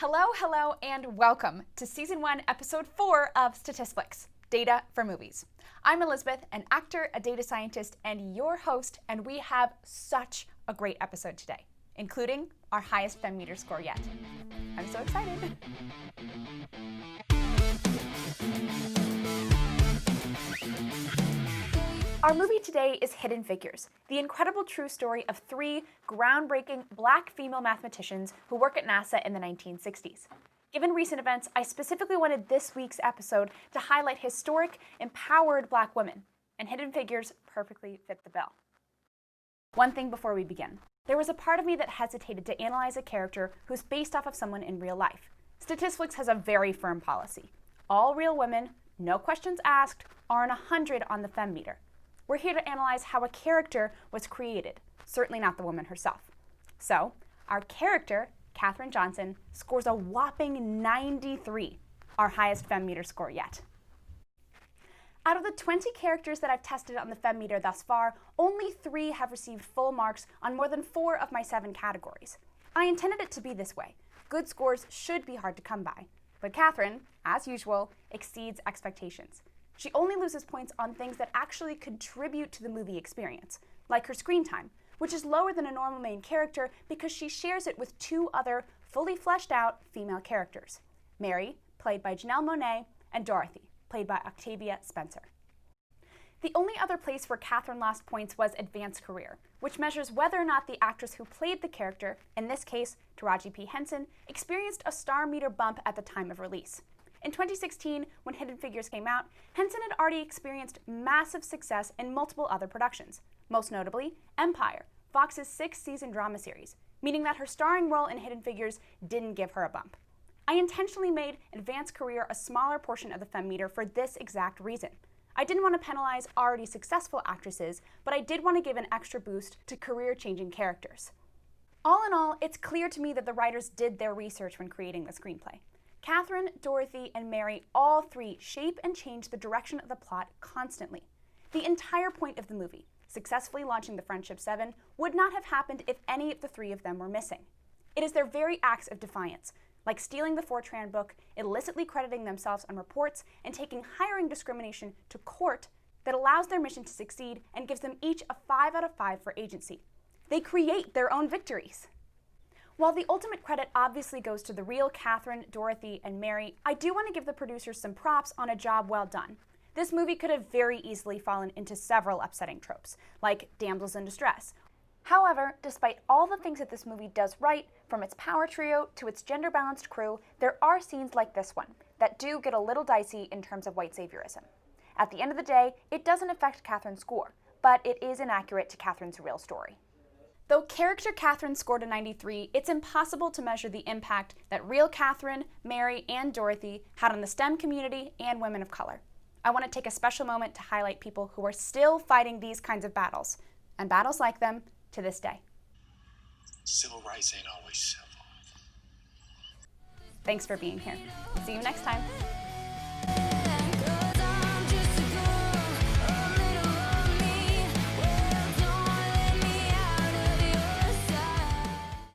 Hello, and welcome to Season 1, Episode 4 of Statistics, Data for Movies. I'm Elizabeth, an actor, a data scientist, and your host, and we have such a great episode today, including our highest FemmeMeter score yet. I'm so excited. Our movie today is Hidden Figures, the incredible true story of three groundbreaking Black female mathematicians who work at NASA in the 1960s. Given recent events, I specifically wanted this week's episode to highlight historic, empowered Black women, and Hidden Figures perfectly fit the bill. One thing before we begin. There was a part of me that hesitated to analyze a character who's based off of someone in real life. Statistics has a very firm policy. All real women, no questions asked, are an 100 on the FemmeMeter. We're here to analyze how a character was created, certainly not the woman herself. So, our character, Katherine Johnson, scores a whopping 93, our highest FemmeMeter score yet. Out of the 20 characters that I've tested on the FemmeMeter thus far, only 3 have received full marks on more than 4 of my 7 categories. I intended it to be this way. Good scores should be hard to come by. But Katherine, as usual, exceeds expectations. She only loses points on things that actually contribute to the movie experience, like her screen time, which is lower than a normal main character because she shares it with 2 other fully fleshed out female characters, Mary, played by Janelle Monáe, and Dorothy, played by Octavia Spencer. The only other place where Katherine lost points was Advanced Career, which measures whether or not the actress who played the character, in this case Taraji P. Henson, experienced a star meter bump at the time of release. In 2016, when Hidden Figures came out, Henson had already experienced massive success in multiple other productions, most notably Empire, Fox's 6-season drama series, meaning that her starring role in Hidden Figures didn't give her a bump. I intentionally made Advanced Career a smaller portion of the FemmeMeter for this exact reason. I didn't want to penalize already successful actresses, but I did want to give an extra boost to career-changing characters. All in all, it's clear to me that the writers did their research when creating the screenplay. Katherine, Dorothy, and Mary, all 3 shape and change the direction of the plot constantly. The entire point of the movie, successfully launching the Friendship 7, would not have happened if any of the 3 of them were missing. It is their very acts of defiance, like stealing the Fortran book, illicitly crediting themselves on reports, and taking hiring discrimination to court, that allows their mission to succeed and gives them each a 5 out of 5 for agency. They create their own victories. While the ultimate credit obviously goes to the real Katherine, Dorothy, and Mary, I do want to give the producers some props on a job well done. This movie could have very easily fallen into several upsetting tropes, like damsels in distress. However, despite all the things that this movie does right, from its power trio to its gender-balanced crew, there are scenes like this one that do get a little dicey in terms of white saviorism. At the end of the day, it doesn't affect Katherine's score, but it is inaccurate to Katherine's real story. Though character Katherine scored a 93, it's impossible to measure the impact that real Katherine, Mary, and Dorothy had on the STEM community and women of color. I want to take a special moment to highlight people who are still fighting these kinds of battles, and battles like them to this day. Civil rights ain't always civil. Thanks for being here. See you next time.